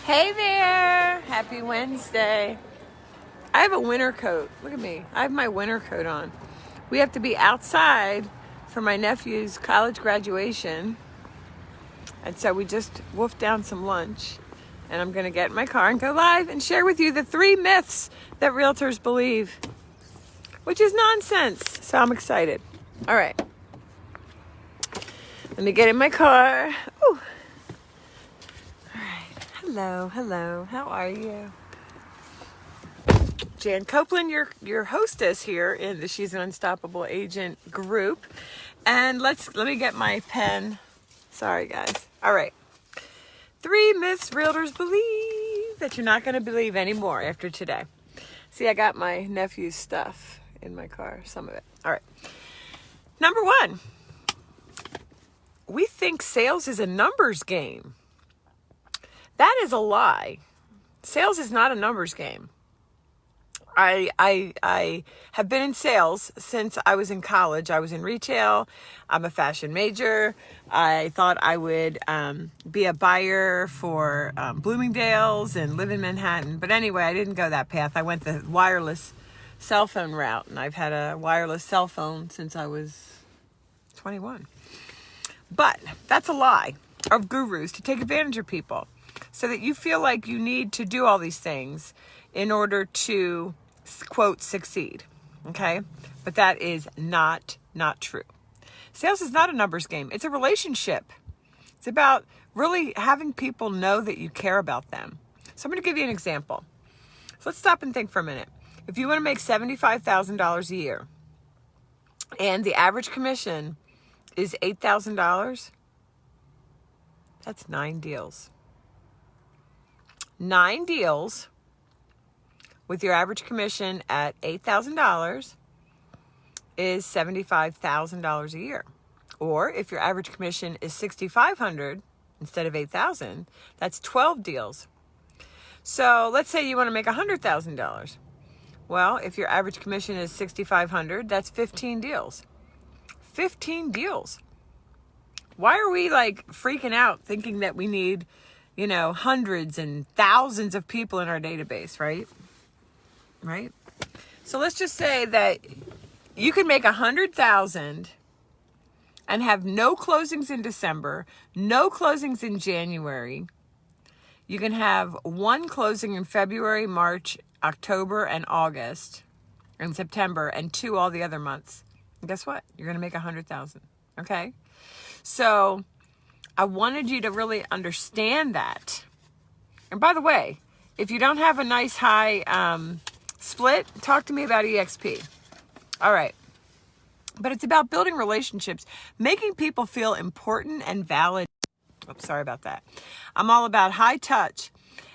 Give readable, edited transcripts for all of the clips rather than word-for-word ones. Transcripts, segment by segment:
Hey there! Happy Wednesday. I have a winter coat. Look at me. I have my winter coat on. We have to be outside for my nephew's college graduation. And so we just wolfed down some lunch. And I'm going to get in my car and go live and share with you the 3 myths that realtors believe, which is nonsense. So I'm excited. All right. Let me get in my car. Ooh. Hello. How are you? Jan Copeland, your hostess here in the She's an Unstoppable Agent group. And let me get my pen. Sorry, guys. All right. 3 myths realtors believe that you're not going to believe anymore after today. See, I got my nephew's stuff in my car, some of it. All right. Number 1. We think sales is a numbers game. That is a lie. Sales is not a numbers game. I have been in sales since I was in college. I was in retail. I'm a fashion major. I thought I would be a buyer for Bloomingdale's and live in Manhattan. But anyway, I didn't go that path. I went the wireless cell phone route, and I've had a wireless cell phone since I was 21. But that's a lie of gurus to take advantage of people, so that you feel like you need to do all these things in order to, quote, succeed. Okay? But that is not true. Sales is not a numbers game. It's a relationship. It's about really having people know that you care about them. So I'm going to give you an example. So let's stop and think for a minute. If you want to make $75,000 a year and the average commission is $8,000, that's 9 deals. 9 deals with your average commission at $8,000 is $75,000 a year. Or if your average commission is $6,500 instead of $8,000, that's 12 deals. So let's say you want to make $100,000. Well, if your average commission is $6,500, that's 15 deals. 15 deals. Why are we like freaking out thinking that we need, hundreds and thousands of people in our database, right? Right? So let's just say that you can make 100,000 and have no closings in December, no closings in January. You can have 1 closing in February, March, October, and August, and September, and 2 all the other months. And guess what? You're going to make 100,000. Okay? So I wanted you to really understand that. And by the way, if you don't have a nice high split, talk to me about EXP. All right. But it's about building relationships, making people feel important and valid. Oops, sorry about that. I'm all about high touch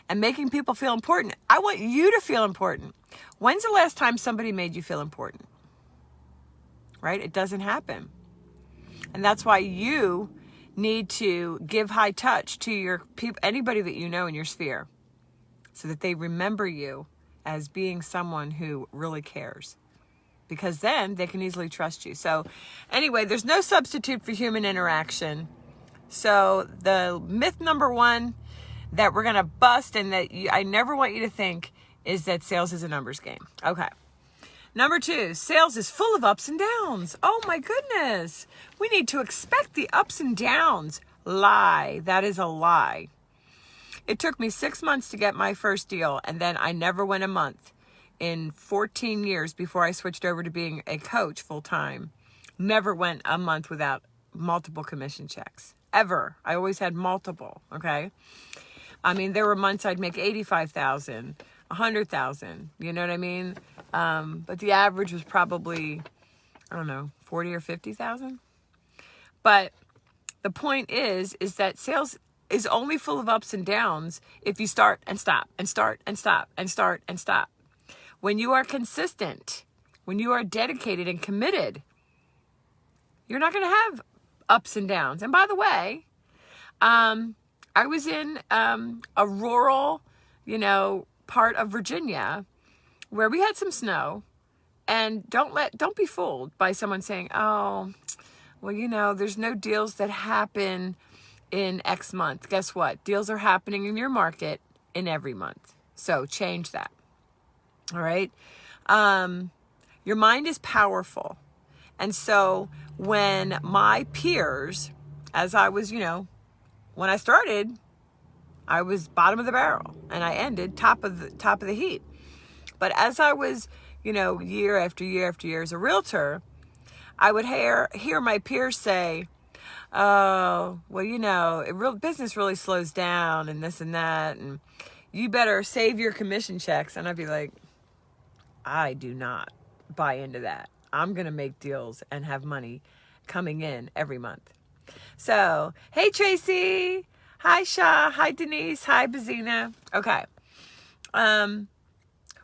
and making people feel important. I want you to feel important. When's the last time somebody made you feel important? Right? It doesn't happen. And that's why you need to give high touch to your people, anybody that you know in your sphere, so that they remember you as being someone who really cares, because then they can easily trust you. So anyway, there's no substitute for human interaction. So the myth number 1 that we're going to bust, and that I never want you to think, is that sales is a numbers game. Okay. Number 2, sales is full of ups and downs. Oh my goodness. We need to expect the ups and downs. Lie. That is a lie. It took me 6 months to get my first deal, and then I never went a month in 14 years before I switched over to being a coach full time. Never went a month without multiple commission checks. Ever. I always had multiple, okay? I mean, there were months I'd make 85,000, 100,000, you know what I mean? But the average was probably, 40 or 50,000. But the point is that sales is only full of ups and downs if you start and stop and start and stop and start and stop. When you are consistent, when you are dedicated and committed, you're not going to have ups and downs. And by the way, I was in a rural, part of Virginia where we had some snow, and don't be fooled by someone saying, oh, well, there's no deals that happen in X month. Guess what? Deals are happening in your market in every month. So change that. All right. Your mind is powerful. And so when my peers, as I was, when I started, I was bottom of the barrel and I ended top of the heap. But as I was, year after year after year as a realtor, I would hear my peers say, oh, well, business really slows down and this and that, and you better save your commission checks. And I'd be like, I do not buy into that. I'm going to make deals and have money coming in every month. So, hey, Tracy. Hi, Shah. Hi, Denise. Hi, Bazina. Okay.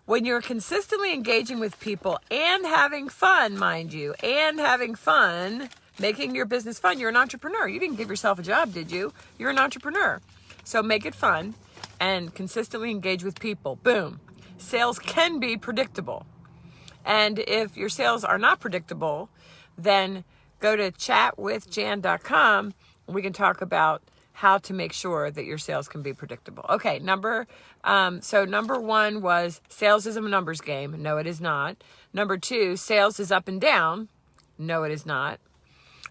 When you're consistently engaging with people and having fun, mind you, and having fun, making your business fun, you're an entrepreneur. You didn't give yourself a job, did you? You're an entrepreneur. So make it fun and consistently engage with people. Boom. Sales can be predictable. And if your sales are not predictable, then go to chatwithjan.com and we can talk about how to make sure that your sales can be predictable. Okay, number one was sales is a numbers game. No, it is not. Number 2, sales is up and down. No, it is not.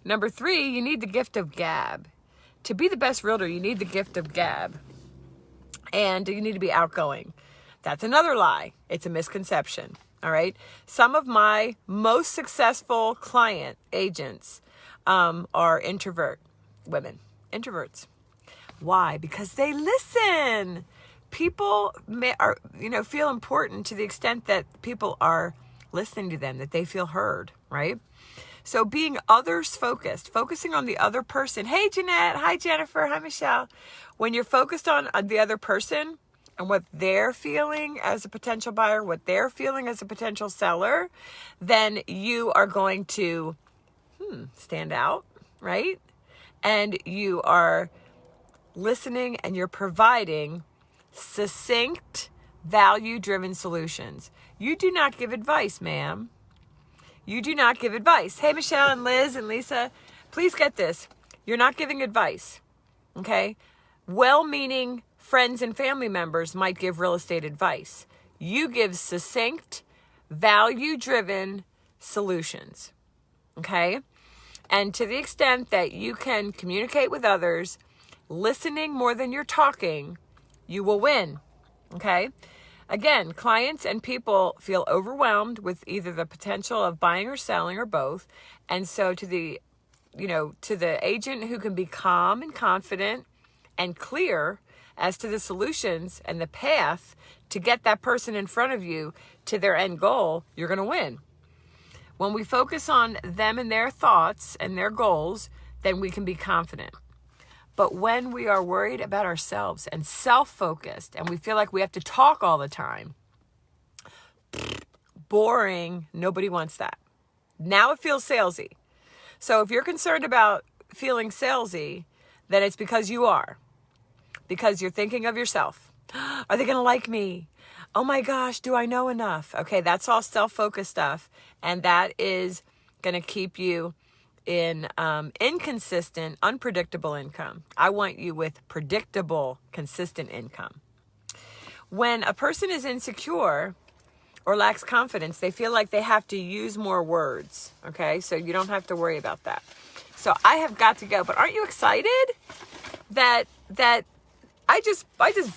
Number 3, you need the gift of gab. To be the best realtor, you need the gift of gab. And you need to be outgoing. That's another lie. It's a misconception. All right. Some of my most successful client agents are introvert women, introverts. Why? Because they listen. People feel important to the extent that people are listening to them, that they feel heard, right? So being others focused, focusing on the other person. Hey, Jeanette. Hi, Jennifer. Hi, Michelle. When you're focused on the other person and what they're feeling as a potential buyer, what they're feeling as a potential seller, then you are going to stand out, right? And you are listening and you're providing succinct, value-driven solutions. You do not give advice, ma'am. You do not give advice. Hey, Michelle and Liz and Lisa, please get this. You're not giving advice, okay? Well-meaning friends and family members might give real estate advice. You give succinct, value-driven solutions, okay? And to the extent that you can communicate with others, listening more than you're talking, you will win, okay? Again, clients and people feel overwhelmed with either the potential of buying or selling or both. And so to the agent who can be calm and confident and clear as to the solutions and the path to get that person in front of you to their end goal, you're going to win. When we focus on them and their thoughts and their goals, then we can be confident. But when we are worried about ourselves and self-focused and we feel like we have to talk all the time, boring, nobody wants that. Now it feels salesy. So if you're concerned about feeling salesy, then it's because you are. Because you're thinking of yourself. Are they going to like me? Oh my gosh, do I know enough? Okay, that's all self-focused stuff. And that is going to keep you in inconsistent, unpredictable income. I want you with predictable, consistent income. When a person is insecure or lacks confidence, they feel like they have to use more words. Okay, so you don't have to worry about that. So I have got to go, but aren't you excited that I just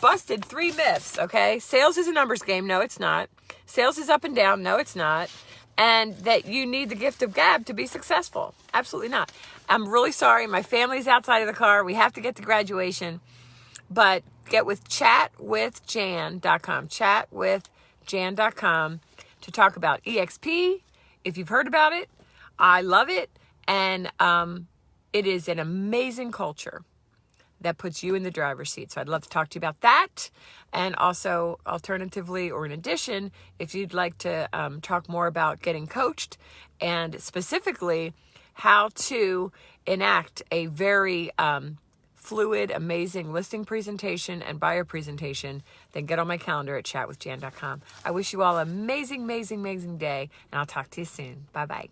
busted 3 myths? Okay, sales is a numbers game. No, it's not. Sales is up and down. No, it's not. And that you need the gift of gab to be successful. Absolutely not. I'm really sorry. My family's outside of the car. We have to get to graduation. But get with chatwithjan.com. Chatwithjan.com to talk about EXP. If you've heard about it, I love it. And it is an amazing culture that puts you in the driver's seat. So I'd love to talk to you about that. And also, alternatively, or in addition, if you'd like to talk more about getting coached and specifically how to enact a very fluid, amazing listing presentation and buyer presentation, then get on my calendar at chatwithjan.com. I wish you all an amazing, amazing, amazing day, and I'll talk to you soon. Bye-bye.